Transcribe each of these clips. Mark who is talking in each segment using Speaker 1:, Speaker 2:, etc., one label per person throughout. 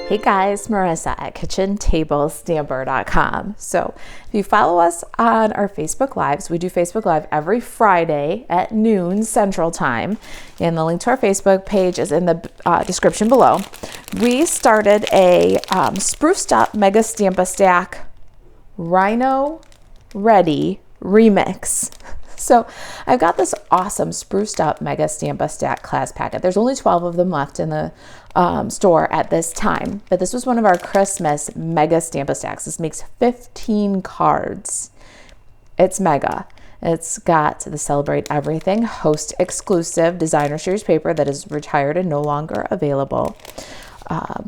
Speaker 1: Hey guys, Marissa at kitchentablestamper.com. So if you follow us on our Facebook Lives, we do Facebook Live every Friday at noon Central Time, and the link to our Facebook page is in the description below. We started a spruced up Mega Stamp-A-Stack Rhino Ready Remix. So I've got this awesome spruced up Mega Stamp-A-Stack class packet. There's only 12 of them left in the store at this time, but this was one of our Christmas Mega Stamp-A-Stacks. This makes 15 cards. It's mega. It's got the Celebrate Everything Host exclusive designer series paper that is retired and no longer available.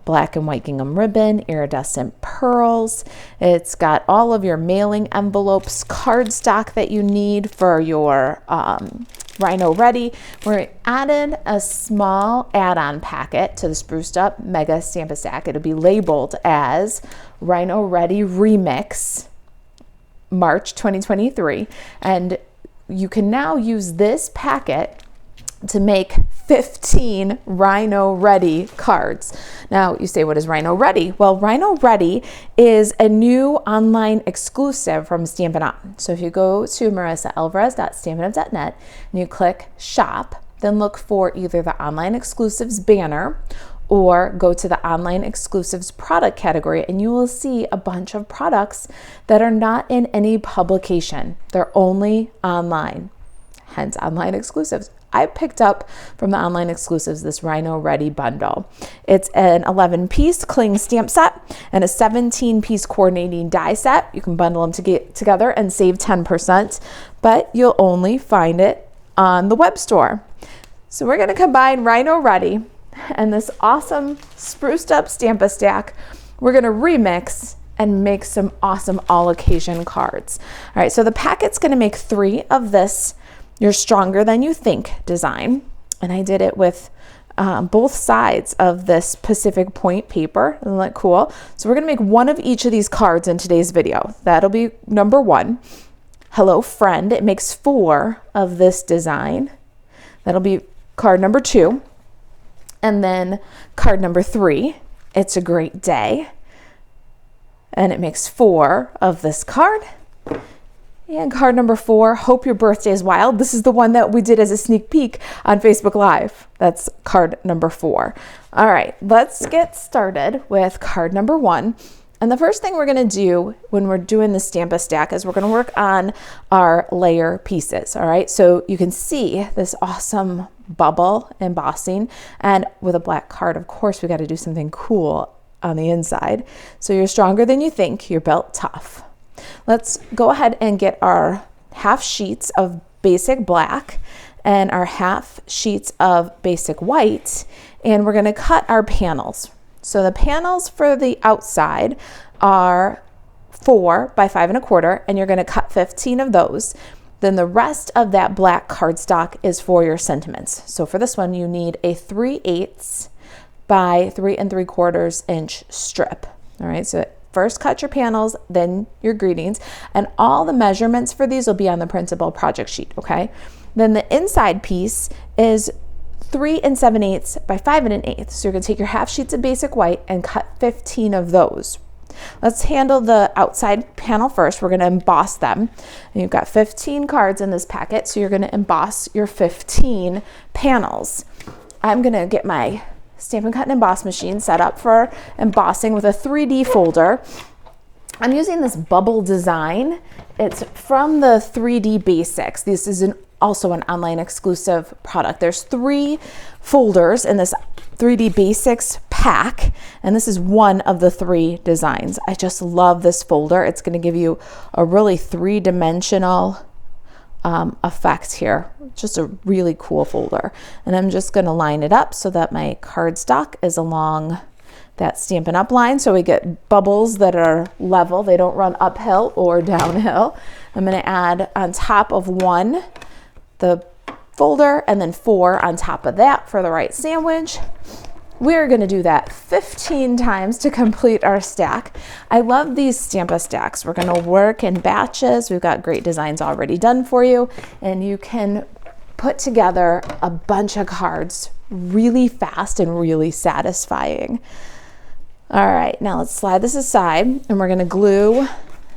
Speaker 1: Black and white gingham ribbon, iridescent pearls. It's got all of your mailing envelopes, cardstock that you need for your Rhino Ready. We're adding a small add-on packet to the spruced up Mega Stamp-A-Stack. It'll be labeled as Rhino Ready Remix March 2023, and you can now use this packet to make 15 Rhino Ready cards. Now you say, what is Rhino Ready? Well, Rhino Ready is a new online exclusive from Stampin' Up. So if you go to marisaalvarez.stampinup.net and you click shop, then look for either the online exclusives banner or go to the online exclusives product category, and you will see a bunch of products that are not in any publication. They're only online, hence online exclusives. I picked up from the online exclusives this Rhino Ready Bundle. It's an 11-piece cling stamp set and a 17-piece coordinating die set. You can bundle them together and save 10%, but you'll only find it on the web store. So we're gonna combine Rhino Ready and this awesome spruced up Stamp-A-Stack. We're gonna remix and make some awesome all occasion cards. All right, so the packet's gonna make 3 of this You're Stronger Than You Think design. And I did it with both sides of this Pacific Point paper. Isn't that cool? So we're gonna make 1 of each of these cards in today's video. That'll be number 1. Hello Friend, it makes 4 of this design. That'll be card number 2. And then card number 3, It's a Great Day. And it makes 4 of this card. And card number 4, Hope Your Birthday is Wild. This is the one that we did as a sneak peek on Facebook Live. That's card number 4. All right, let's get started with card number 1. And the first thing we're gonna do when we're doing the Stamp-A-Stack is we're gonna work on our layer pieces, all right? So you can see this awesome bubble embossing, and with a black card, of course, we gotta do something cool on the inside. So you're stronger than you think, you're built tough. Let's go ahead and get our half sheets of basic black and our half sheets of basic white, and we're gonna cut our panels. So the panels for the outside are 4 by 5 1/4, and you're gonna cut 15 of those. Then the rest of that black cardstock is for your sentiments. So for this one, you need a 3/8 by 3 3/4 inch strip. All right, so first cut your panels, then your greetings, and all the measurements for these will be on the printable project sheet, okay? Then the inside piece is 3 7/8 by 5 1/8. So you're gonna take your half sheets of basic white and cut 15 of those. Let's handle the outside panel first. We're gonna emboss them. And you've got 15 cards in this packet, so you're gonna emboss your 15 panels. I'm gonna get my Stampin' Cut and Emboss machine set up for embossing with a 3D folder. I'm using this bubble design. It's from the 3D Basics. This is also an online exclusive product. There's 3 folders in this 3D Basics pack, and this is one of the 3 designs. I just love this folder. It's gonna give you a really 3-dimensional effect here. Just a really cool folder. And I'm just gonna line it up so that my cardstock is along that Stampin' Up line, so we get bubbles that are level. They don't run uphill or downhill. I'm gonna add on top of 1 the folder, and then 4 on top of that for the right sandwich. We're gonna do that 15 times to complete our stack. I love these Stamp-A-Stacks. We're gonna work in batches. We've got great designs already done for you, and you can put together a bunch of cards really fast and really satisfying. All right, now let's slide this aside and we're gonna glue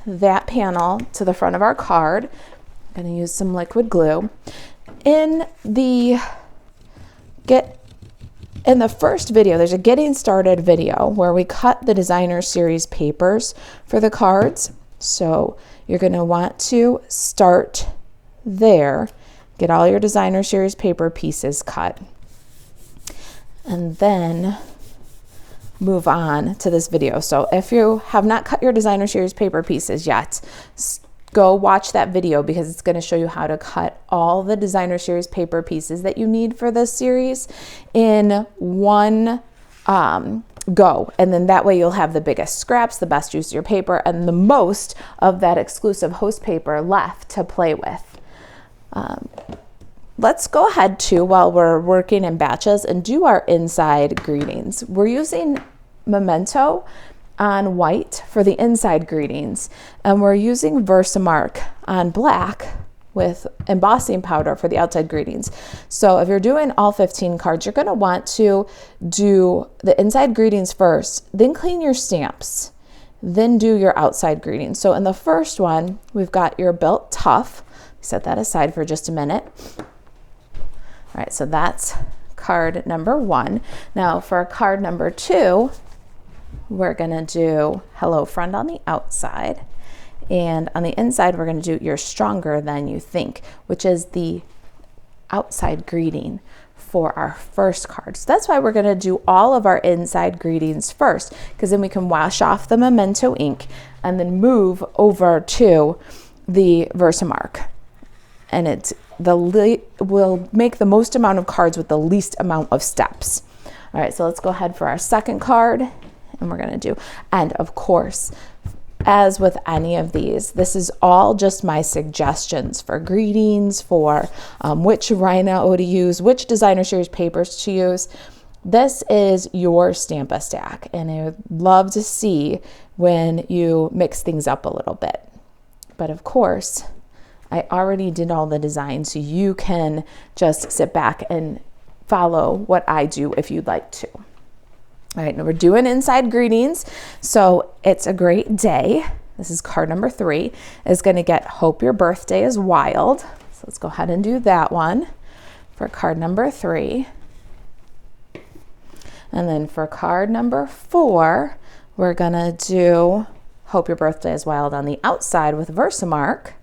Speaker 1: that panel to the front of our card. I'm gonna use some liquid glue. In the first video, there's a getting started video where we cut the designer series papers for the cards. So you're gonna want to start there, get all your designer series paper pieces cut, and then move on to this video. So if you have not cut your designer series paper pieces yet, go watch that video because it's going to show you how to cut all the designer series paper pieces that you need for this series in one go. And then that way you'll have the biggest scraps, the best use of your paper, and the most of that exclusive host paper left to play with. Let's go ahead too, while we're working in batches, and do our inside greetings. We're using Memento on white for the inside greetings, and we're using Versamark on black with embossing powder for the outside greetings. So if you're doing all 15 cards, you're going to want to do the inside greetings first, then clean your stamps, then do your outside greetings. So in the first one, we've got your Built Tough. Set that aside for just a minute. All right, so that's card number 1. Now for card number 2, we're gonna do Hello Friend on the outside. And on the inside, we're gonna do You're Stronger Than You Think, which is the outside greeting for our first card. So that's why we're gonna do all of our inside greetings first, because then we can wash off the Memento ink and then move over to the Versamark. And will make the most amount of cards with the least amount of steps. All right, so let's go ahead for our second card, and we're gonna do, and of course, as with any of these, this is all just my suggestions for greetings, for which Rhino to use, which designer series papers to use. This is your Stamp-A-Stack, and I would love to see when you mix things up a little bit. But of course, I already did all the designs, so you can just sit back and follow what I do if you'd like to. All right, now we're doing inside greetings. So It's a Great Day. This is card number 3. Is going to get Hope Your Birthday is Wild. So let's go ahead and do that one for card number 3. And then for card number 4, we're going to do Hope Your Birthday is Wild on the outside with Versamark.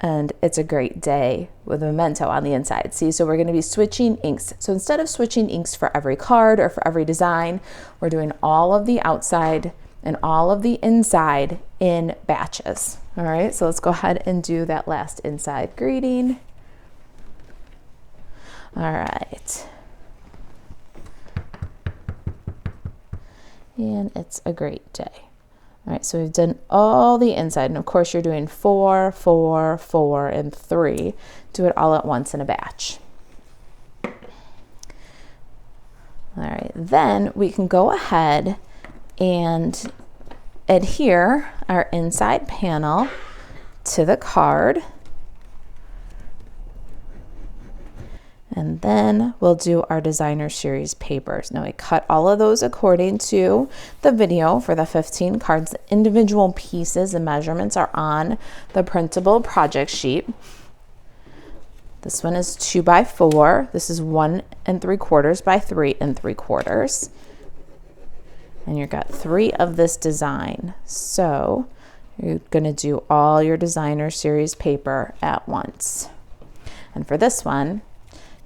Speaker 1: And It's a Great Day with Memento on the inside. See, so we're going to be switching inks. So instead of switching inks for every card or for every design, we're doing all of the outside and all of the inside in batches. All right, so let's go ahead and do that last inside greeting. All right. And It's a Great Day. All right, so we've done all the inside, and of course you're doing 4, 4, 4, and 3. Do it all at once in a batch. All right, then we can go ahead and adhere our inside panel to the card. And then we'll do our designer series papers. Now I cut all of those according to the video for the 15 cards. The individual pieces and measurements are on the printable project sheet. This one is 2 by 4. This is 1 3/4 by 3 3/4. And you've got 3 of this design. So you're gonna do all your designer series paper at once. And for this one,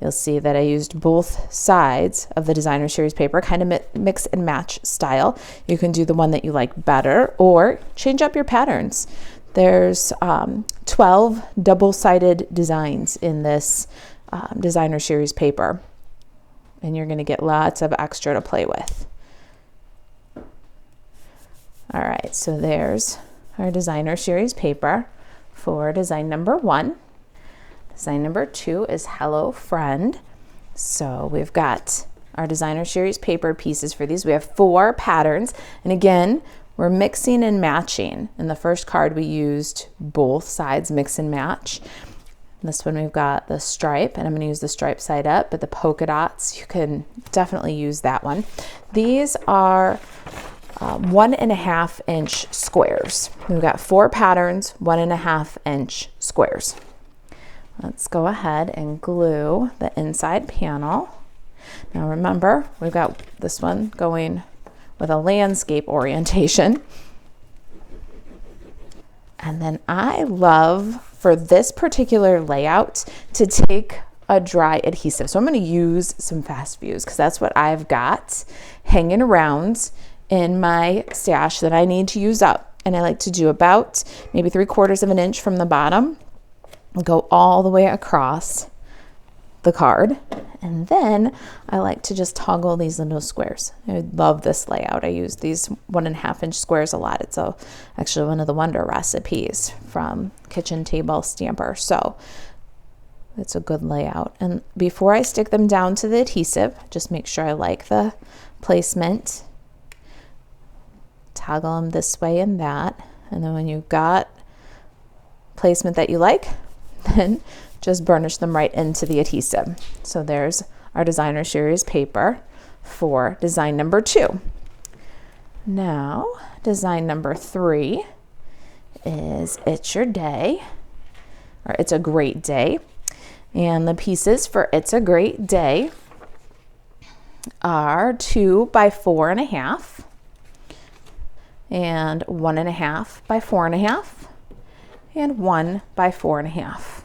Speaker 1: you'll see that I used both sides of the designer series paper, kind of mix and match style. You can do the one that you like better or change up your patterns. There's 12 double-sided designs in this designer series paper, and you're gonna get lots of extra to play with. All right, so there's our designer series paper for design number 1. Design number 2 is Hello Friend. So we've got our designer series paper pieces for these. We have 4 patterns. And again, we're mixing and matching. In the first card, we used both sides, mix and match. This one we've got the stripe, and I'm going to use the stripe side up, but the polka dots, you can definitely use that one. These are 1.5 inch squares. We've got 4 patterns, 1.5 inch squares. Let's go ahead and glue the inside panel. Now remember, we've got this one going with a landscape orientation. And then I love, for this particular layout, to take a dry adhesive. So I'm going to use some Fast Fuse because that's what I've got hanging around in my stash that I need to use up. And I like to do about maybe 3/4 of an inch from the bottom, go all the way across the card. And then I like to just toggle these little squares. I love this layout. I use these 1.5 inch squares a lot. It's actually one of the Wonder recipes from Kitchen Table Stamper. So it's a good layout. And before I stick them down to the adhesive, just make sure I like the placement. Toggle them this way and that. And then when you've got placement that you like, then just burnish them right into the adhesive. So there's our designer series paper for design number 2. Now, design number 3 is It's Your Day, or It's a Great Day. And the pieces for It's a Great Day are 2 by 4.5 and 1.5 by 4.5 and 1 by 4.5.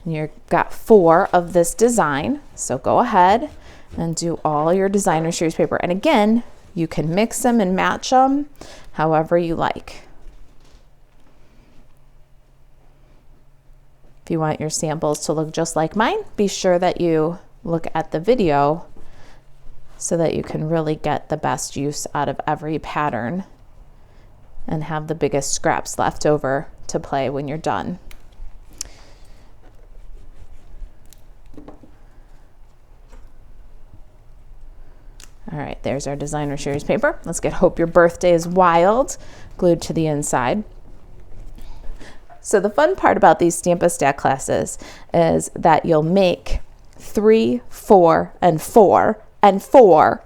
Speaker 1: And you've got 4 of this design, so go ahead and do all your designer series paper. And again, you can mix them and match them however you like. If you want your samples to look just like mine, be sure that you look at the video so that you can really get the best use out of every pattern and have the biggest scraps left over to play when you're done. All right, there's our designer series paper. Let's get Hope Your Birthday is Wild glued to the inside. So the fun part about these Stamp-A-Stack classes is that you'll make 3, 4, and 4, and 4.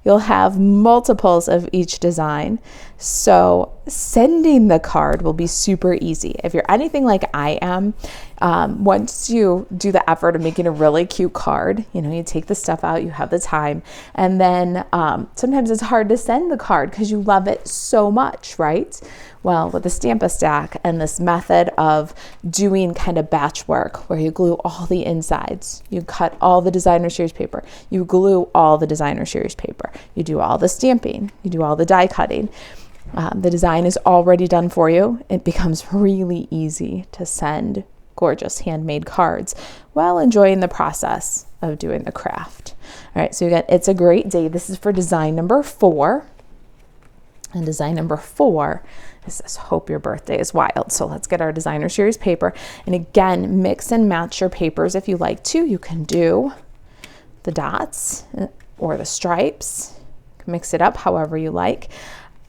Speaker 1: You'll have multiples of each design. So sending the card will be super easy. If you're anything like I am, once you do the effort of making a really cute card, you take the stuff out, you have the time, and then sometimes it's hard to send the card because you love it so much, right? Well, with the Stamp-A-Stack and this method of doing kind of batch work where you glue all the insides, you cut all the designer series paper, you glue all the designer series paper, you do all the stamping, you do all the die cutting, the design is already done for you. It becomes really easy to send gorgeous handmade cards while enjoying the process of doing the craft. All right, so you got It's a Great Day. This is for design number 4. And design number 4 is this Hope Your Birthday is Wild. So let's get our designer series paper. And again, mix and match your papers if you like to. You can do the dots or the stripes. Mix it up however you like.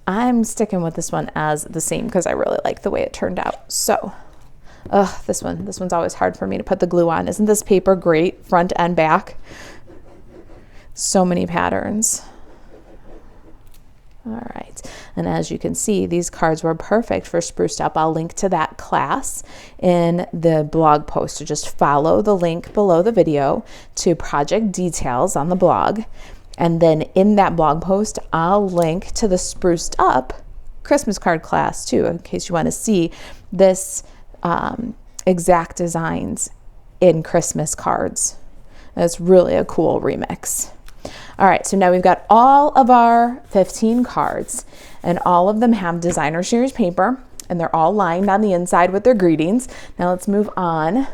Speaker 1: I'm sticking with this one as the same because I really like the way it turned out. So, this one's always hard for me to put the glue on. Isn't this paper great, front and back? So many patterns. All right, and as you can see, these cards were perfect for Spruced Up. I'll link to that class in the blog post, so just follow the link below the video to project details on the blog. And then in that blog post, I'll link to the Spruced Up Christmas card class too, in case you want to see this exact designs in Christmas cards. It's really a cool remix. All right, so now we've got all of our 15 cards, and all of them have designer series paper, and they're all lined on the inside with their greetings. Now let's move on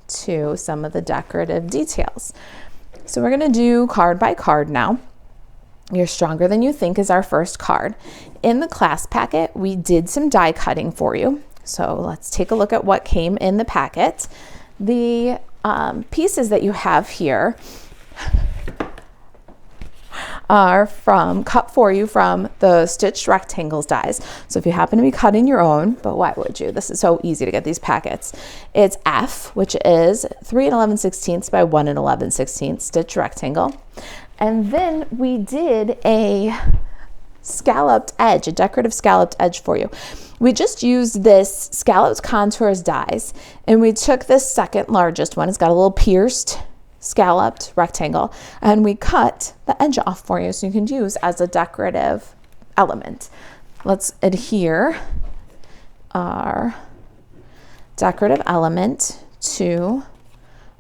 Speaker 1: to some of the decorative details. So we're gonna do card by card now. You're Stronger Than You Think is our first card. In the class packet, we did some die cutting for you. So let's take a look at what came in the packet. The pieces that you have here are cut for you from the Stitched Rectangles dies. So if you happen to be cutting your own, but why would you? This is so easy to get these packets. It's F, which is 3 11/16 by 1 11/16 stitch rectangle. And then we did a scalloped edge, a decorative scalloped edge for you. We just used this Scalloped Contours dies, and we took this second largest one. It's got a little pierced scalloped rectangle, and we cut the edge off for you so you can use as a decorative element. Let's adhere our decorative element to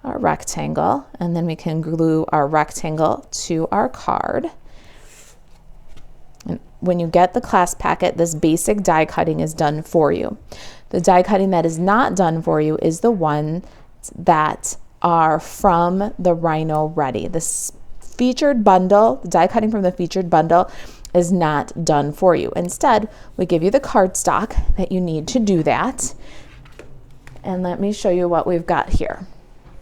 Speaker 1: our rectangle, and then we can glue our rectangle to our card. And when you get the class packet, this basic die cutting is done for you. The die cutting that is not done for you is the one that are from the Rhino Ready. This featured bundle, the die cutting from the featured bundle is not done for you. Instead, we give you the cardstock that you need to do that. And let me show you what we've got here.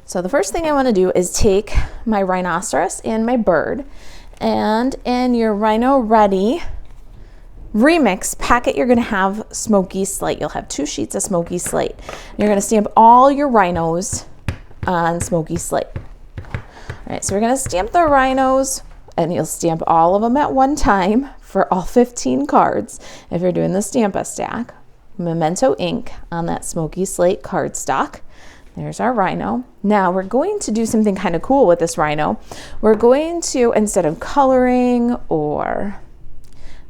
Speaker 1: So the first thing I want to do is take my rhinoceros and my bird, and in your Rhino Ready Remix packet, you're going to have Smoky Slate. You'll have 2 sheets of Smoky Slate. You're going to stamp all your rhinos on Smoky Slate. All right, so we're going to stamp the rhinos, and you'll stamp all of them at one time for all 15 cards if you're doing the Stamp-A-Stack. Memento ink on that Smoky Slate cardstock. There's our rhino. Now we're going to do something kind of cool with this rhino. We're going to, instead of coloring or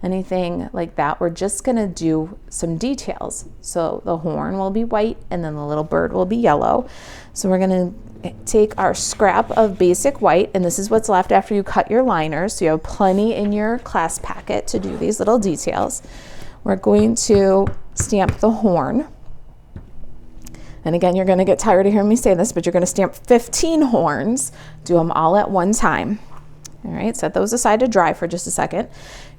Speaker 1: anything like that, we're just going to do some details. So the horn will be white, and then the little bird will be yellow. So we're going to take our scrap of basic white, and this is what's left after you cut your liners. So you have plenty in your class packet to do these little details. We're going to stamp the horn. And again, you're going to get tired of hearing me say this, but you're going to stamp 15 horns. Do them all at one time. All right, set those aside to dry for just a second.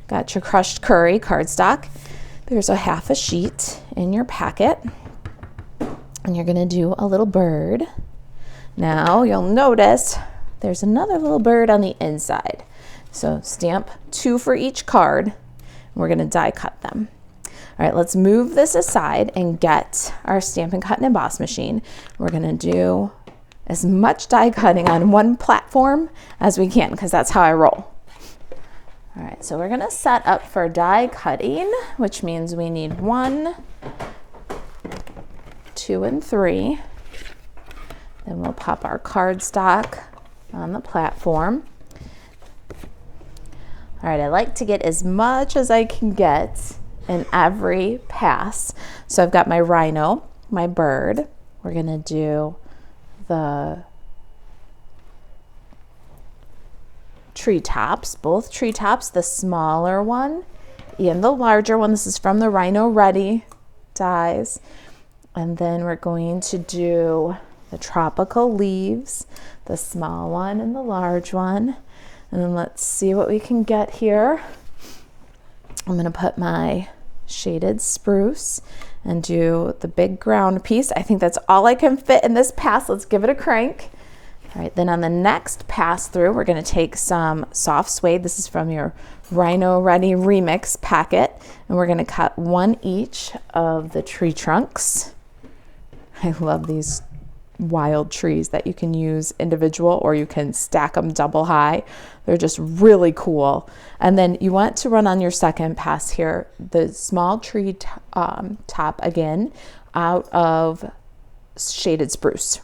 Speaker 1: Got your crushed curry cardstock. There's a half a sheet in your packet. And you're going to do a little bird. Now you'll notice there's another little bird on the inside. So stamp 2 for each card. We're going to die cut them. All right, let's move this aside and get our Stampin' Cut and Emboss machine. We're going to do as much die cutting on one platform as we can, because that's how I roll. All right, so we're going to set up for die cutting, which means we need 1, 2, and 3. Then we'll pop our cardstock on the platform. All right, I like to get as much as I can get in every pass. So I've got my rhino, my bird. We're gonna do the treetops, both treetops, the smaller one and the larger one. This is from the Rhino Ready dies. And then we're going to do the tropical leaves, the small one and the large one. And then let's see what we can get here. I'm gonna put my shaded spruce and do the big ground piece. I think that's all I can fit in this pass. Let's give it a crank. All right, then on the next pass through, we're gonna take some soft suede. This is from your Rhino Ready Remix packet. And we're gonna cut 1 each of the tree trunks. I love these wild trees that you can use individual, or you can stack them double high. They're just really cool. And then you want to run on your second pass here the small tree top again out of shaded spruce.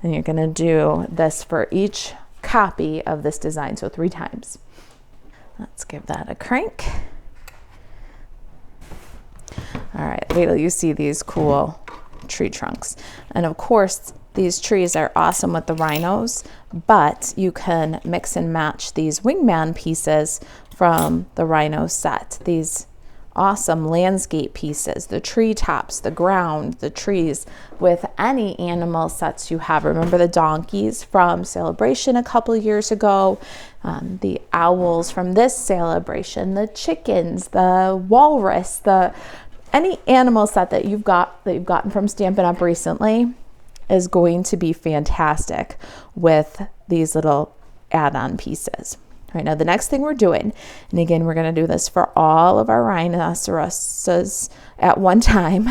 Speaker 1: And you're gonna do this for each copy of this design, so 3 times. Let's give that a crank. All right, wait till you see these cool tree trunks. And of course, these trees are awesome with the rhinos, but you can mix and match these wingman pieces from the rhino set. These awesome landscape pieces, the tree tops, the ground, the trees, with any animal sets you have. Remember the donkeys from Celebration a couple years ago, the owls from this celebration, the chickens, the walrus, any animal set that you've gotten from Stampin' Up recently is going to be fantastic with these little add-on pieces. All right, now the next thing we're doing, and again, we're going to do this for all of our rhinoceroses at one time.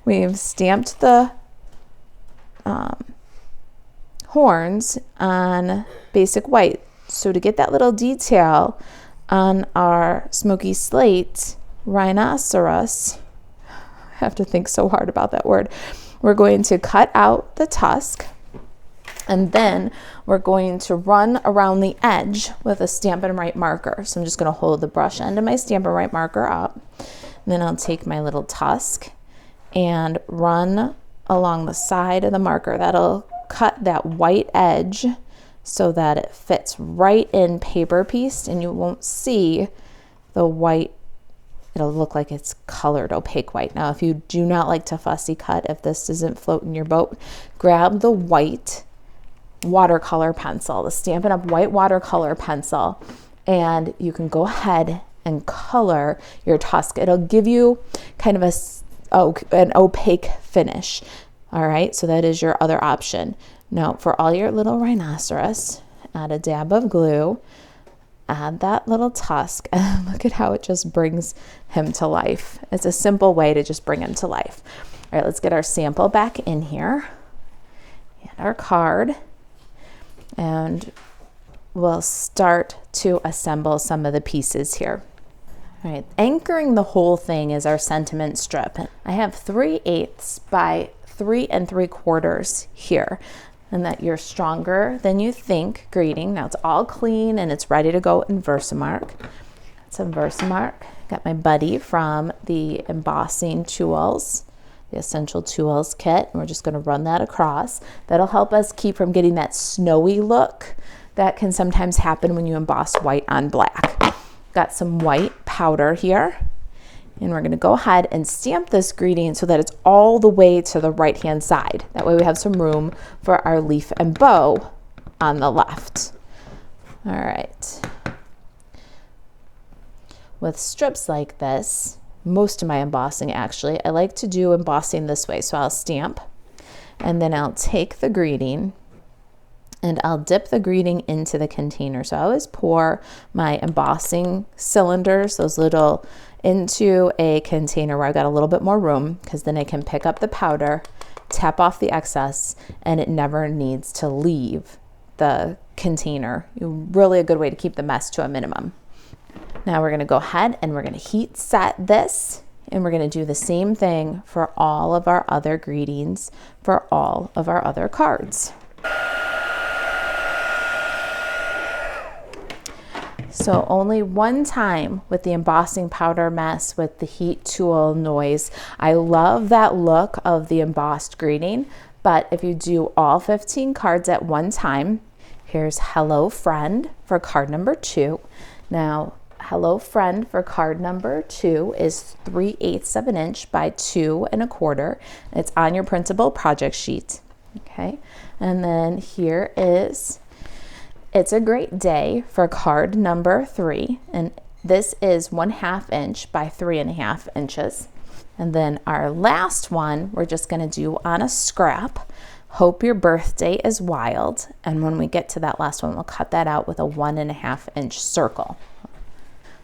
Speaker 1: We've stamped the horns on basic white. So to get that little detail on our smoky slate rhinoceros, I have to think so hard about that word, we're going to cut out the tusk, and then we're going to run around the edge with a Stampin' Up marker. So I'm just going to hold the brush end of my Stampin' Up marker up, and then I'll take my little tusk and run along the side of the marker. That'll cut that white edge so that it fits right in paper piece, and you won't see the white. It'll look like it's colored opaque white. Now, if you do not like to fussy cut, if this doesn't float in your boat, grab the white watercolor pencil, the Stampin' Up white watercolor pencil, and you can go ahead and color your tusk. It'll give you kind of an opaque finish. All right, so that is your other option. Now, for all your little rhinoceros, add a dab of glue, add that little tusk, and look at how it just brings him to life. It's a simple way to just bring him to life. All right, let's get our sample back in here and our card, and we'll start to assemble some of the pieces here. All right, anchoring the whole thing is our sentiment strip. I have 3/8 by 3 3/4 here, and that you're stronger than you think greeting. Now it's all clean and it's ready to go in Versamark. It's a Versamark. Got my buddy from the embossing tools, the essential tools kit, and we're just going to run that across. That'll help us keep from getting that snowy look that can sometimes happen when you emboss white on black. Got some white powder here, and we're going to go ahead and stamp this greeting so that it's all the way to the right hand side. That way we have some room for our leaf and bow on the left. All right. With strips like this, most of my embossing actually, I like to do embossing this way. So I'll stamp, and then I'll take the greeting and I'll dip the greeting into the container. So I always pour my embossing cylinders, those little, into a container where I've got a little bit more room, because then I can pick up the powder, tap off the excess, and it never needs to leave the container. Really a good way to keep the mess to a minimum. Now we're going to go ahead and we're going to heat set this, and we're going to do the same thing for all of our other greetings, for all of our other cards. So only one time with the embossing powder mess with the heat tool noise. I love that look of the embossed greeting, but if you do all 15 cards at one time, here's Hello Friend for card number 2. Now, Hello Friend for card number 2 is 3/8 of an inch by 2 1/4. It's on your printable project sheet. Okay, and then here is It's a Great Day for card number 3, and this is 1/2 inch by 3 1/2 inches. And then our last one, we're just going to do on a scrap, Hope Your Birthday is Wild. And when we get to that last one, we'll cut that out with a 1 1/2 inch circle.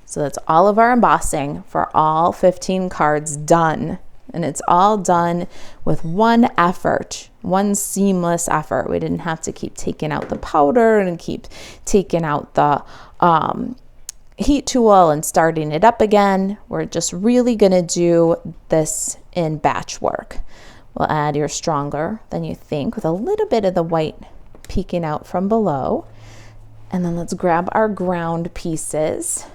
Speaker 1: So that's all of our embossing for all 15 cards done. And it's all done with one effort, one seamless effort. We didn't have to keep taking out the powder and keep taking out the heat tool and starting it up again. We're just really gonna do this in batch work. We'll add your Stronger Than You Think with a little bit of the white peeking out from below. And then let's grab our ground pieces.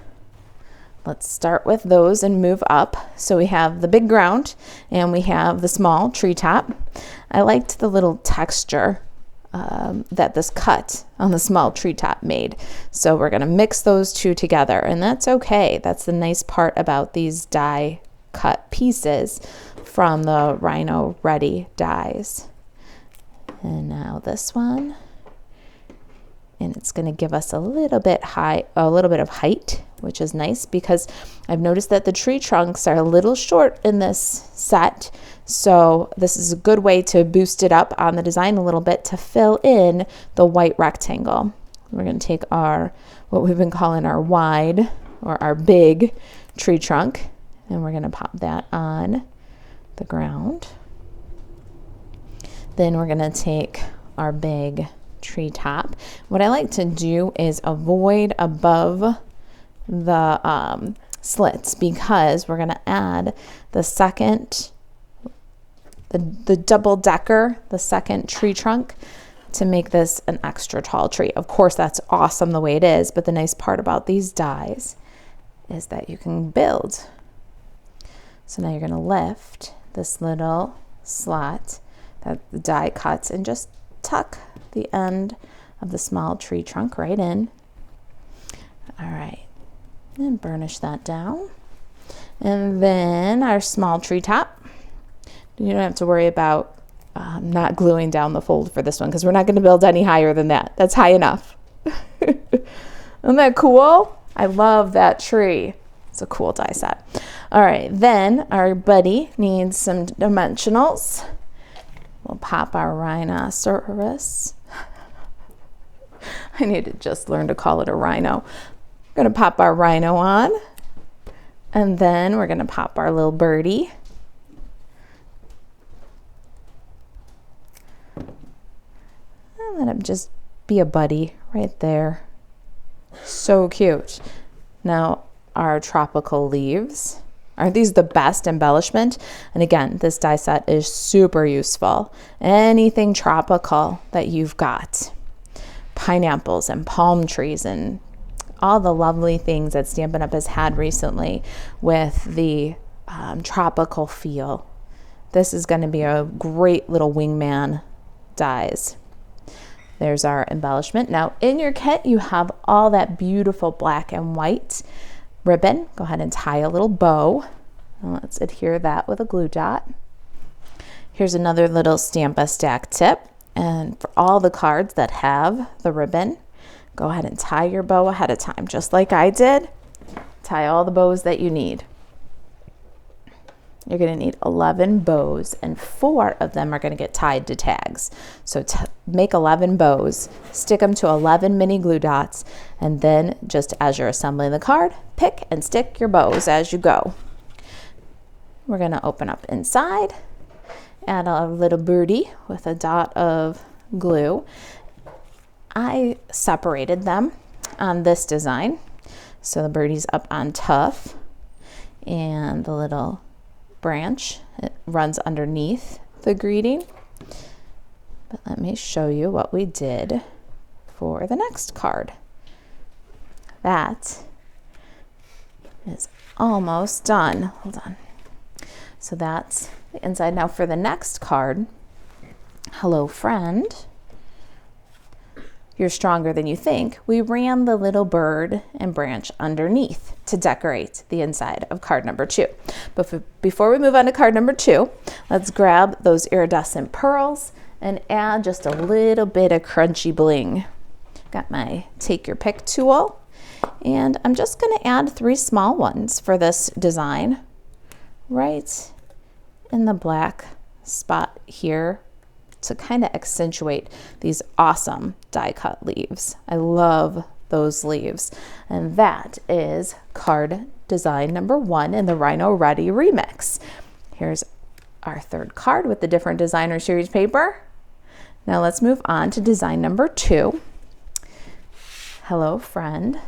Speaker 1: Let's start with those and move up. So we have the big ground and we have the small treetop. I liked the little texture that this cut on the small treetop made. So we're gonna mix those two together, and that's okay. That's the nice part about these die cut pieces from the Rhino Ready dies. And now this one. And it's going to give us a little bit of height, which is nice because I've noticed that the tree trunks are a little short in this set. So this is a good way to boost it up on the design a little bit to fill in the white rectangle. We're going to take our, what we've been calling our wide or our big tree trunk, and we're going to pop that on the ground. Then we're going to take our big tree top. What I like to do is avoid above the slits, because we're going to add the second, the double decker, the second tree trunk, to make this an extra tall tree. Of course, that's awesome the way it is, but the nice part about these dies is that you can build. So now you're going to lift this little slot that the die cuts and just tuck the end of the small tree trunk right in. All right, and burnish that down. And then our small tree top. You don't have to worry about not gluing down the fold for this one, because we're not going to build any higher than that. That's high enough. Isn't that cool? I love that tree. It's a cool die set. All right, then our buddy needs some dimensionals. We'll pop our rhinoceros. I need to just learn to call it a rhino. We're going to pop our rhino on, and then we're going to pop our little birdie. And let him just be a buddy right there. So cute. Now, our tropical leaves. Aren't these the best embellishment? And again, this die set is super useful. Anything tropical that you've got. Pineapples and palm trees and all the lovely things that Stampin' Up! Has had recently with the tropical feel. This is going to be a great little wingman dies. There's our embellishment. Now in your kit, you have all that beautiful black and white ribbon. Go ahead and tie a little bow. And let's adhere that with a glue dot. Here's another little Stamp-A-Stack tip. And for all the cards that have the ribbon, go ahead and tie your bow ahead of time, just like I did. Tie all the bows that you need. You're going to need 11 bows, and 4 of them are going to get tied to tags. So make 11 bows, stick them to 11 mini glue dots, and then just as you're assembling the card, pick and stick your bows as you go. We're going to open up inside, add a little birdie with a dot of glue. I separated them on this design. So the birdie's up on tough, and the little branch, it runs underneath the greeting. But let me show you what we did for the next card. That is almost done. Hold on. So that's the inside. Now for the next card, hello friend, you're stronger than you think. We ran the little bird and branch underneath to decorate the inside of card number 2. But before we move on to card number 2, let's grab those iridescent pearls and add just a little bit of crunchy bling. Got my take your pick tool, and I'm just going to add 3 small ones for this design right in the black spot here, to kind of accentuate these awesome die cut leaves. I love those leaves. And that is card design number 1 in the Rhino Ready Remix. Here's our 3rd card with the different designer series paper. Now let's move on to design number 2. Hello friend.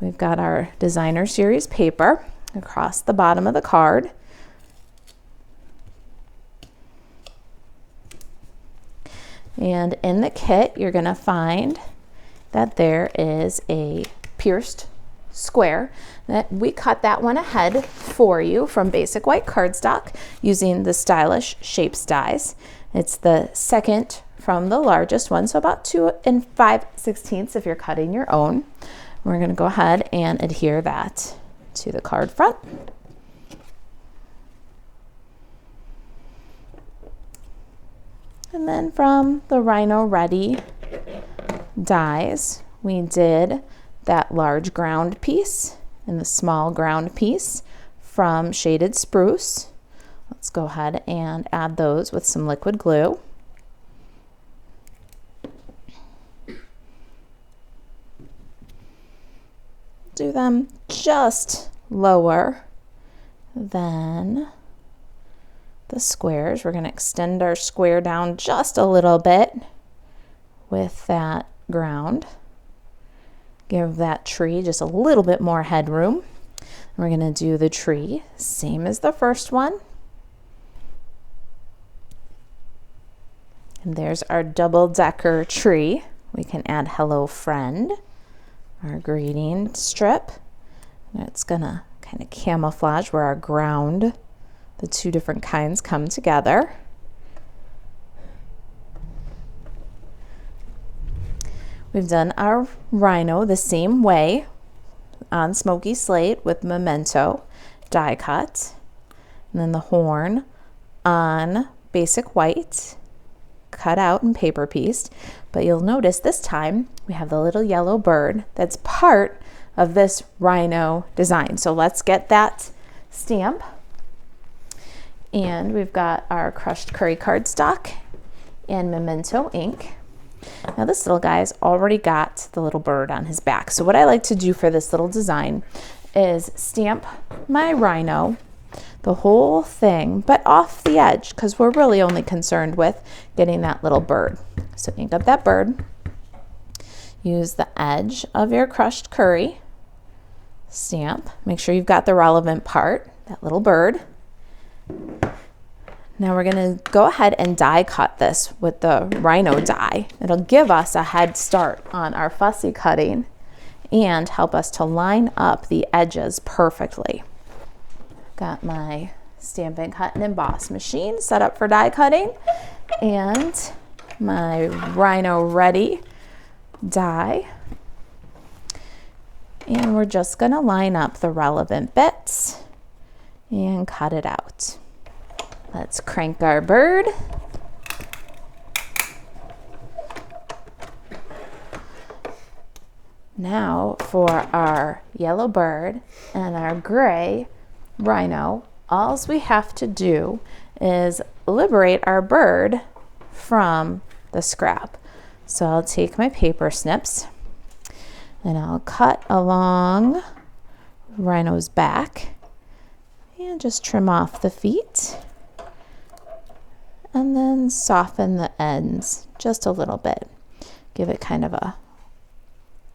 Speaker 1: We've got our designer series paper across the bottom of the card. And in the kit, you're going to find that there is a pierced square. That we cut that one ahead for you from basic white cardstock using the Stylish Shapes dies. It's the second from the largest one, so about 2 5/16 if you're cutting your own. We're going to go ahead and adhere that to the card front. And then from the Rhino Ready dies, we did that large ground piece and the small ground piece from Shaded Spruce. Let's go ahead and add those with some liquid glue. do them just lower than the squares. We're going to extend our square down just a little bit with that ground. Give that tree just a little bit more headroom. We're going to do the tree same as the first one. And there's our double-decker tree. We can add hello friend, our greeting strip. And it's going to kind of camouflage where our ground, the two different kinds, come together. We've done our rhino the same way on smoky slate with memento die cut, and then the horn on basic white cut out and paper pieced. But you'll notice this time we have the little yellow bird that's part of this rhino design. So let's get that stamp. And we've got our crushed curry cardstock and memento ink. Now this little guy's already got the little bird on his back. So what I like to do for this little design is stamp my rhino, the whole thing, but off the edge, because we're really only concerned with getting that little bird. So ink up that bird. Use the edge of your crushed curry. Stamp. Make sure you've got the relevant part, that little bird. Now we're going to go ahead and die cut this with the rhino die. It'll give us a head start on our fussy cutting and help us to line up the edges perfectly. Got my Stampin' Cut and Emboss machine set up for die cutting and my Rhino Ready die. And we're just going to line up the relevant bits and cut it out. Let's crank our bird. Now for our yellow bird and our gray rhino, all we have to do is liberate our bird from the scrap. So I'll take my paper snips and I'll cut along rhino's back and just trim off the feet. And then soften the ends just a little bit. Give it kind of a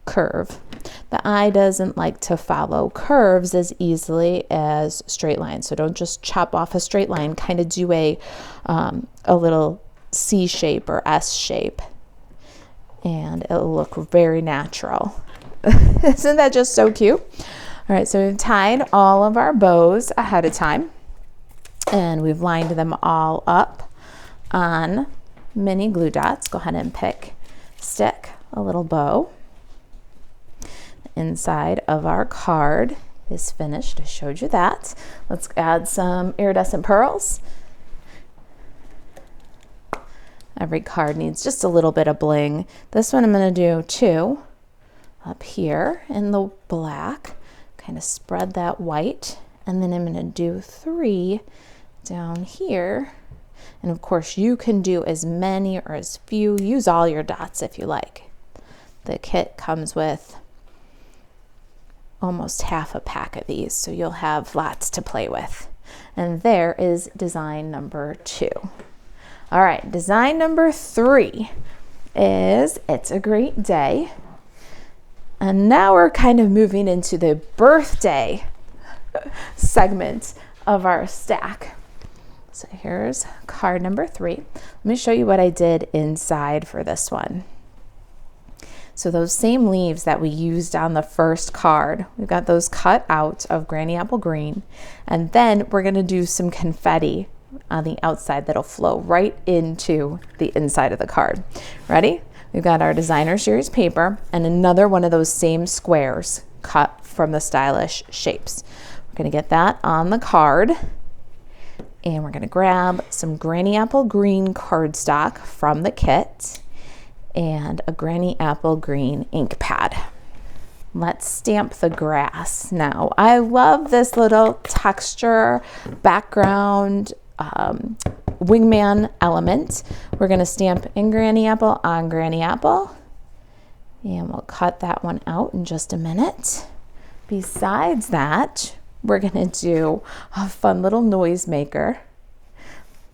Speaker 1: curve. The eye doesn't like to follow curves as easily as straight lines. So don't just chop off a straight line, kind of do a little C shape or S shape. And it'll look very natural. Isn't that just so cute? All right, so we've tied all of our bows ahead of time and we've lined them all up on mini glue dots. Go ahead and stick a little bow. The inside of our card is finished. I showed you that. Let's add some iridescent pearls. Every card needs just a little bit of bling. This one I'm going to do 2 up here in the black. Kind of spread that white. And then I'm going to do 3 down here. And of course you can do as many or as few. Use all your dots if you like. The kit comes with almost half a pack of these, so you'll have lots to play with. And there is design number 2. All right, design number 3 is It's a Great Day. And now we're kind of moving into the birthday segment of our stack. So here's card number 3. Let me show you what I did inside for this one. So those same leaves that we used on the first card, we've got those cut out of Granny Apple Green. And then we're gonna do some confetti on the outside that'll flow right into the inside of the card. Ready? We've got our designer series paper and another one of those same squares cut from the stylish shapes. We're gonna get that on the card. And we're going to grab some Granny Apple Green cardstock from the kit and a Granny Apple Green ink pad. Let's stamp the grass now. I love this little texture background wingman element. We're going to stamp in Granny Apple on Granny Apple. And we'll cut that one out in just a minute. Besides that, we're going to do a fun little noisemaker.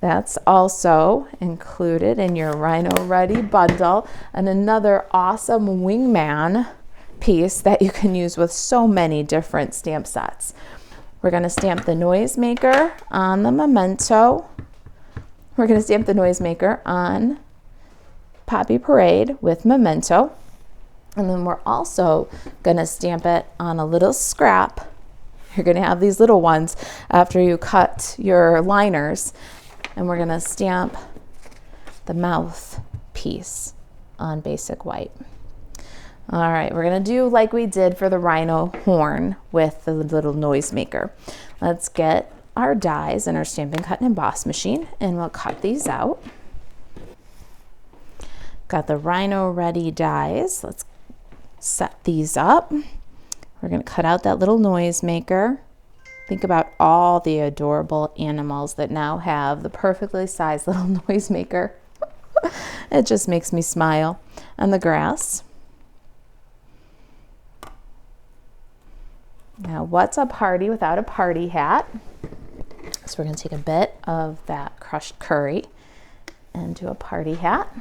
Speaker 1: That's also included in your Rhino Ready Bundle, and another awesome wingman piece that you can use with so many different stamp sets. We're going to stamp the noisemaker on the memento. We're going to stamp the noisemaker on Poppy Parade with memento. And then we're also going to stamp it on a little scrap. You're going to have these little ones after you cut your liners. And we're going to stamp the mouth piece on basic white. All right, we're going to do like we did for the rhino horn with the little noisemaker. Let's get our dies in our Stampin' Cut and Emboss machine, and we'll cut these out. Got the Rhino Ready dies. Let's set these up. We're going to cut out that little noisemaker. Think about all the adorable animals that now have the perfectly sized little noisemaker. It just makes me smile. And the grass. Now, what's a party without a party hat? So we're going to take a bit of that crushed curry and do a party hat.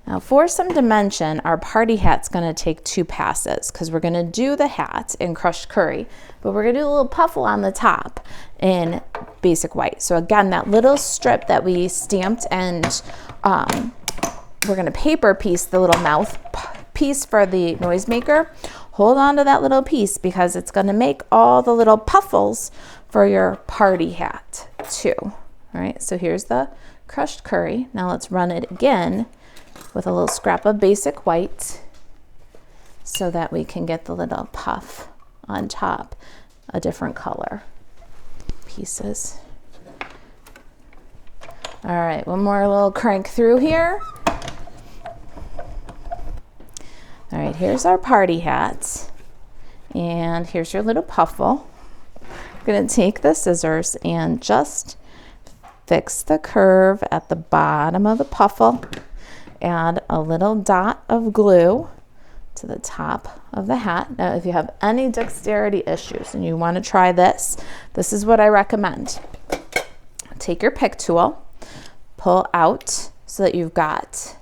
Speaker 1: Now, for some dimension, our party hat's going to take 2 passes because we're going to do the hat in crushed curry, but we're going to do a little puffle on the top in basic white. So again, that little strip that we stamped, and we're going to paper piece the little mouth piece for the noisemaker. Hold on to that little piece because it's going to make all the little puffles for your party hat too. All right, so here's the crushed curry. Now let's run it again with a little scrap of basic white so that we can get the little puff on top, a different color pieces. All right, one more little crank through here. All right, here's our party hat, and here's your little puffle. I'm gonna take the scissors and just fix the curve at the bottom of the puffle. Add a little dot of glue to the top of the hat. Now, if you have any dexterity issues and you want to try this, this is what I recommend. Take your pick tool, pull out so that you've got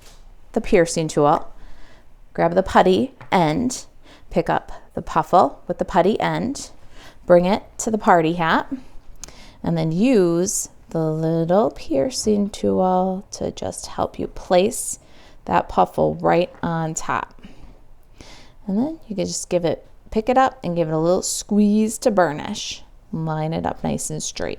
Speaker 1: the piercing tool, grab the putty end, pick up the puffle with the putty end, bring it to the party hat, and then use the little piercing tool to just help you place that puffle right on top. And then you can just pick it up and give it a little squeeze to burnish. Line it up nice and straight.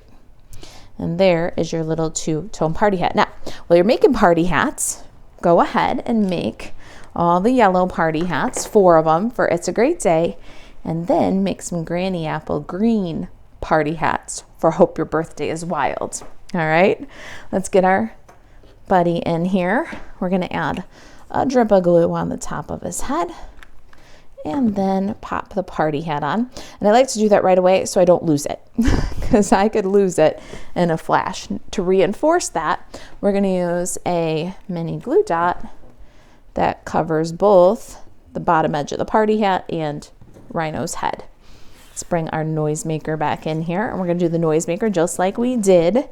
Speaker 1: And there is your little 2-tone party hat. Now, while you're making party hats, go ahead and make all the yellow party hats, 4 of them for It's a Great Day, and then make some Granny Apple green party hats for Hope Your Birthday is Wild. All right, let's get our buddy in here. We're going to add a drip of glue on the top of his head and then pop the party hat on. And I like to do that right away so I don't lose it because I could lose it in a flash. To reinforce that, we're going to use a mini glue dot that covers both the bottom edge of the party hat and Rhino's head. Let's bring our noisemaker back in here, and we're going to do the noisemaker just like we did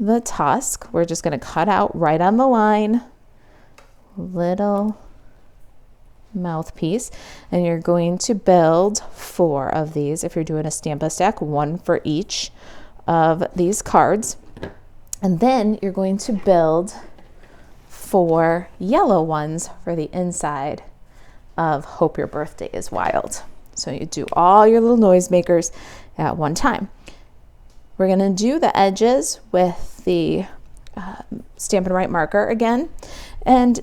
Speaker 1: the tusk. We're just going to cut out right on the line, little mouthpiece, and you're going to build 4 of these. If you're doing a Stamp-A-Stack, 1 for each of these cards, and then you're going to build 4 yellow ones for the inside of Hope Your Birthday is Wild. So you do all your little noisemakers at one time. We're going to do the edges with the Stampin' Right marker again, and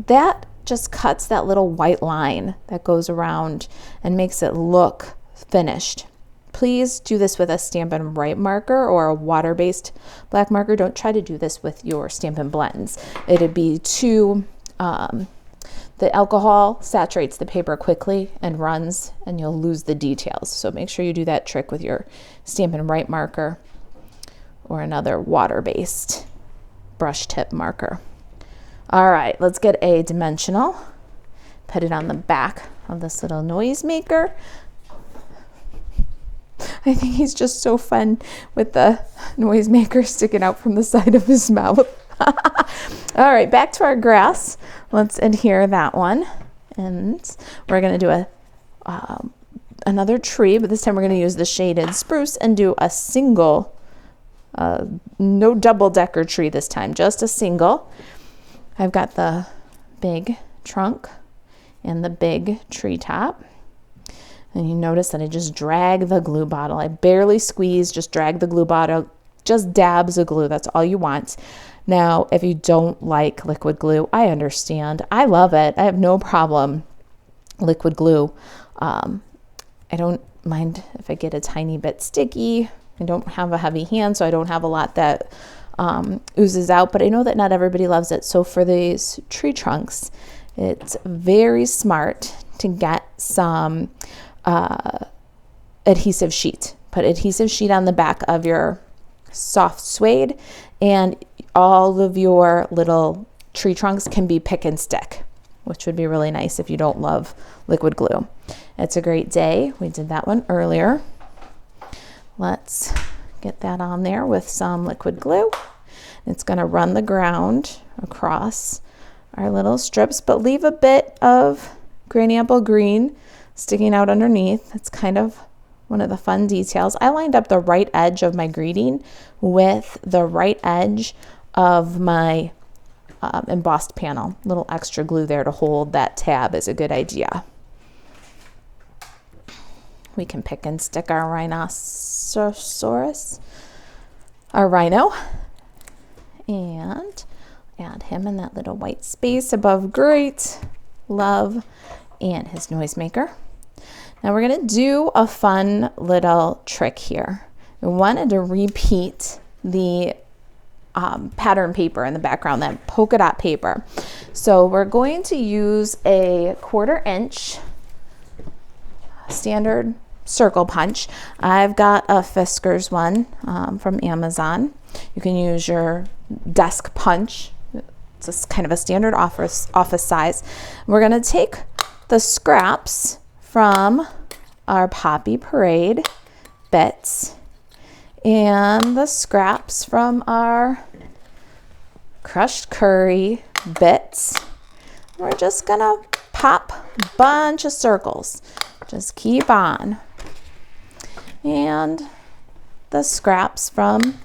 Speaker 1: that just cuts that little white line that goes around and makes it look finished. Please do this with a Stampin' Right marker or a water-based black marker. Don't try to do this with your Stampin' Blends. It'd be too, the alcohol saturates the paper quickly and runs, and you'll lose the details. So make sure you do that trick with your Stampin' Right marker or another water-based brush tip marker. All right, let's get a dimensional. Put it on the back of this little noisemaker. I think he's just so fun with the noisemaker sticking out from the side of his mouth. All right, back to our grass. Let's adhere that one. And we're going to do another tree, but this time we're going to use the shaded spruce and do a single, no double-decker tree this time, just a single. I've got the big trunk and the big treetop. And you notice that I just drag the glue bottle. I barely squeeze, just drag the glue bottle, just dabs of glue. That's all you want. Now, if you don't like liquid glue, I understand. I love it. I have no problem liquid glue. I don't mind if I get a tiny bit sticky. I don't have a heavy hand, so I don't have a lot that oozes out, but I know that not everybody loves it. So for these tree trunks, it's very smart to get some adhesive sheet. Put adhesive sheet on the back of your soft suede, and all of your little tree trunks can be pick and stick, which would be really nice if you don't love liquid glue. It's a great day. We did that one earlier. Let's get that on there with some liquid glue. It's going to run the ground across our little strips, but leave a bit of granny apple green sticking out underneath. It's kind of one of the fun details. I lined up the right edge of my greeting with the right edge of my embossed panel. A little extra glue there to hold that tab is a good idea. We can pick and stick our our rhino, and add him in that little white space above great, love, and his noisemaker. Now we're going to do a fun little trick here. We wanted to repeat the pattern paper in the background, that polka dot paper. So we're going to use a 1/4 inch standard circle punch. I've got a Fiskars one from Amazon. You can use your desk punch. It's just kind of a standard office size. We're going to take the scraps from our Poppy Parade bits and the scraps from our crushed curry bits. We're just gonna pop a bunch of circles. Just keep on. And the scraps from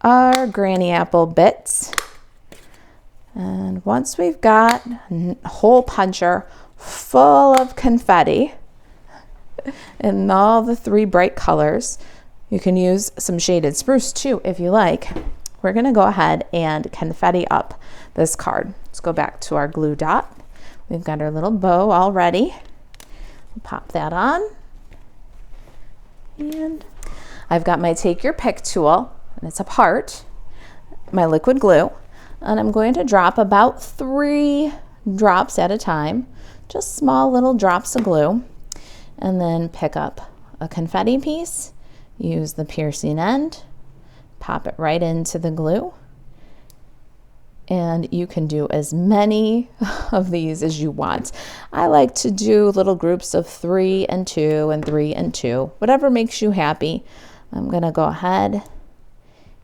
Speaker 1: our granny apple bits. And once we've got a hole puncher full of confetti in all the 3 bright colors, you can use some shaded spruce too if you like. We're going to go ahead and confetti up this card. Let's go back to our glue dot. We've got our little bow all ready. Pop that on. And I've got my take your pick tool, and it's a part, my liquid glue, and I'm going to drop about 3 drops at a time, just small little drops of glue, and then pick up a confetti piece, use the piercing end, pop it right into the glue, and you can do as many of these as you want. I like to do little groups of 3 and 2 and 3 and 2, whatever makes you happy. I'm gonna go ahead,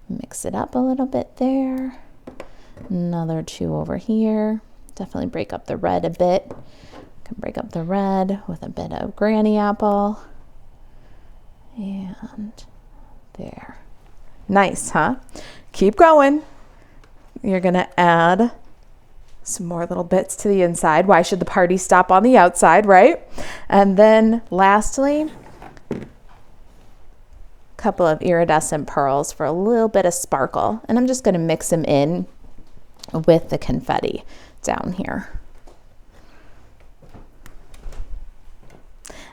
Speaker 1: mix it up a little bit there. Another 2 over here. Definitely break up the red a bit. Can break up the red with a bit of granny apple. And there. Nice, huh? Keep going. You're gonna add some more little bits to the inside. Why should the party stop on the outside, right? And then lastly, a couple of iridescent pearls for a little bit of sparkle. And I'm just gonna mix them in with the confetti down here.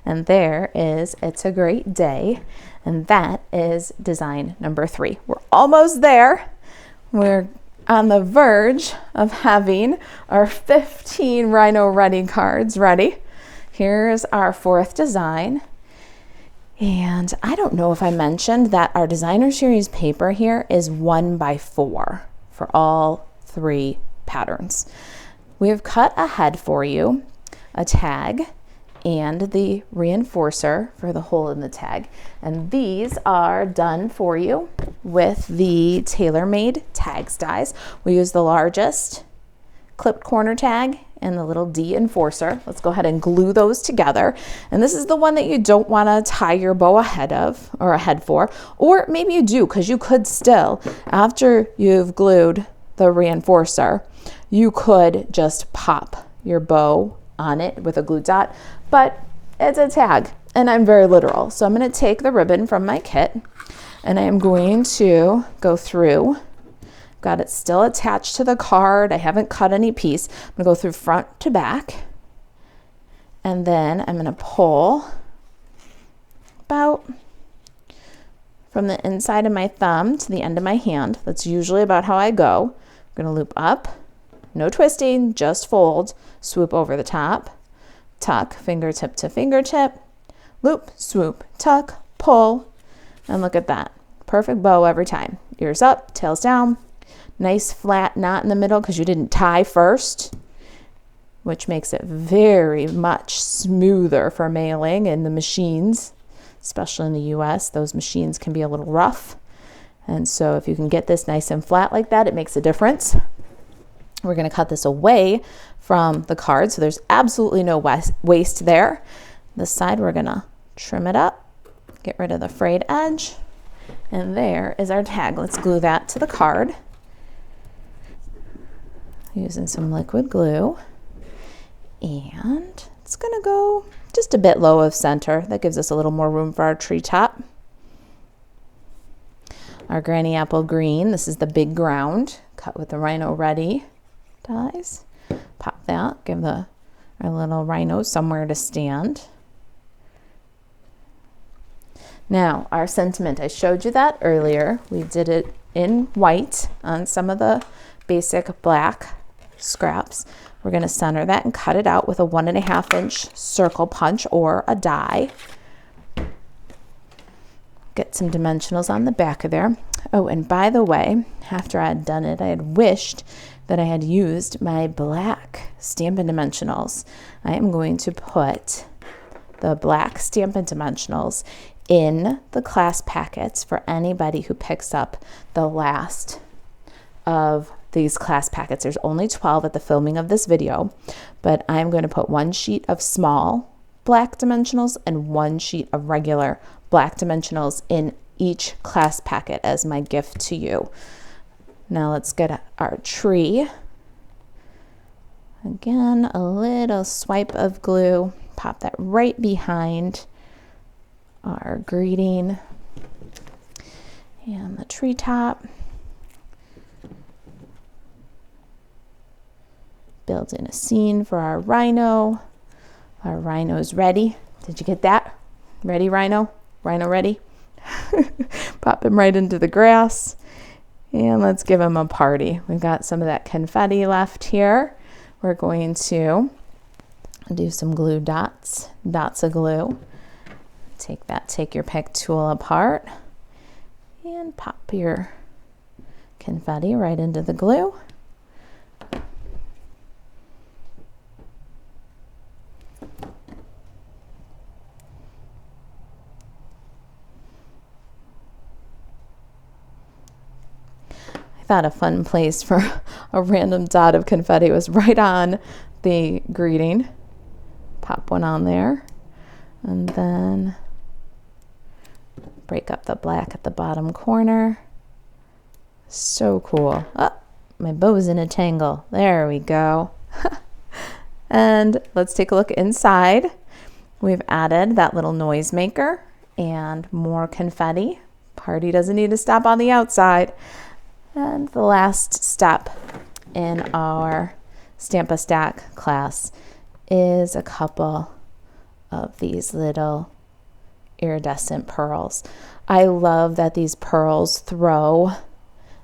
Speaker 1: And there is It's a Great Day. And that is design number 3. We're almost there. We're on the verge of having our 15 Rhino Ready cards ready. Here's our 4th design. And I don't know if I mentioned that our designer series paper here is 1x4 for all 3 patterns. We have cut a head for you, a tag, and the reinforcer for the hole in the tag. And these are done for you with the tailor-made tags dies. We use the largest clipped corner tag and the little D enforcer. Let's go ahead and glue those together. And this is the one that you don't want to tie your bow ahead for, or maybe you do, because you could still, after you've glued the reinforcer, you could just pop your bow on it with a glue dot, but it's a tag and I'm very literal. So I'm going to take the ribbon from my kit and I am going to go through. Got it still attached to the card. I haven't cut any piece. I'm gonna go through front to back, and then I'm gonna pull about from the inside of my thumb to the end of my hand. That's usually about how I go. I'm gonna loop up, no twisting, just fold, swoop over the top, tuck, fingertip to fingertip, loop, swoop, tuck, pull, and look at that. Perfect bow every time. Ears up, tails down. Nice flat knot in the middle because you didn't tie first, which makes it very much smoother for mailing in the machines, especially in the US. Those machines can be a little rough. And so if you can get this nice and flat like that, it makes a difference. We're going to cut this away from the card, so there's absolutely no waste there. This side, we're going to trim it up, get rid of the frayed edge, and there is our tag. Let's glue that to the card. Using some liquid glue, and it's gonna go just a bit low of center. That gives us a little more room for our treetop. Our granny apple green, this is the big ground, cut with the Rhino Ready dies. Pop that, give our little rhino somewhere to stand. Now, our sentiment, I showed you that earlier. We did it in white on some of the basic black scraps. We're going to center that and cut it out with a 1.5 inch circle punch or a die. Get some dimensionals on the back of there. Oh, and by the way, after I had done it, I had wished that I had used my black Stampin' Dimensionals. I am going to put the black Stampin' Dimensionals in the class packets for anybody who picks up the last of these class packets. There's only 12 at the filming of this video, but I'm going to put 1 sheet of small black dimensionals and 1 sheet of regular black dimensionals in each class packet as my gift to you. Now let's get our tree. Again, a little swipe of glue, pop that right behind our greeting and the treetop. Build in a scene for our rhino. Our rhino's ready. Did you get that? Ready, rhino? Rhino ready? Pop him right into the grass. And let's give him a party. We've got some of that confetti left here. We're going to do some glue dots of glue. Take your pick tool apart and pop your confetti right into the glue. I thought a fun place for a random dot of confetti was right on the greeting. Pop one on there, and then break up the black at the bottom corner. So cool. Oh, my bow's in a tangle. There we go. And let's take a look inside. We've added that little noise maker and more confetti. Party doesn't need to stop on the outside. And the last step in our Stamp-A-Stack class is a couple of these little iridescent pearls. I love that these pearls throw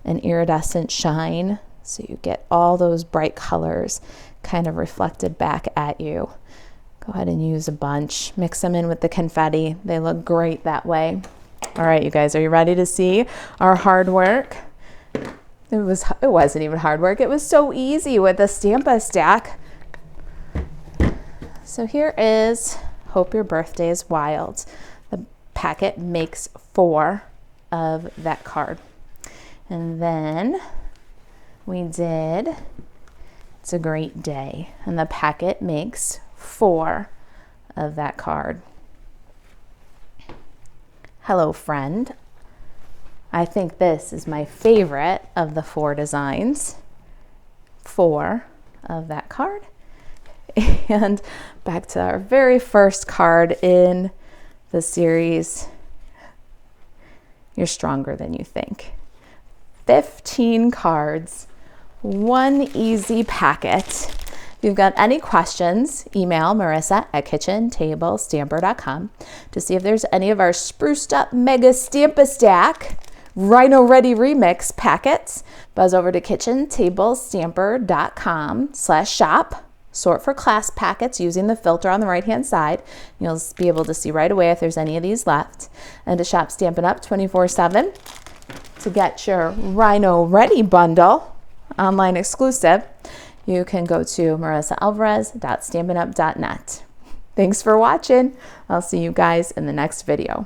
Speaker 1: an iridescent shine, so you get all those bright colors kind of reflected back at you. Go ahead and use a bunch. Mix them in with the confetti. They look great that way. All right, you guys, are you ready to see our hard work? It wasn't even hard work. It was so easy with the Stamp-A-Stack. So here is Hope your birthday is wild. The packet makes 4 of that card. And then we did It's a Great Day, and the packet makes 4 of that card. Hello, friend. I think this is my favorite of the 4 designs. 4 of that card. And back to our very first card in the series. You're stronger than you think. 15 cards, 1 easy packet. If you've got any questions, email marissa@kitchentablestamper.com to see if there's any of our spruced up mega Stamp-A-Stack Rhino Ready Remix packets. Buzz over to kitchentablestamper.com/shop. Sort for class packets using the filter on the right-hand side. You'll be able to see right away if there's any of these left. And to shop Stampin' Up 24/7 to get your Rhino Ready Bundle, online exclusive, you can go to marisaalvarez.stampinup.net. Thanks for watching. I'll see you guys in the next video.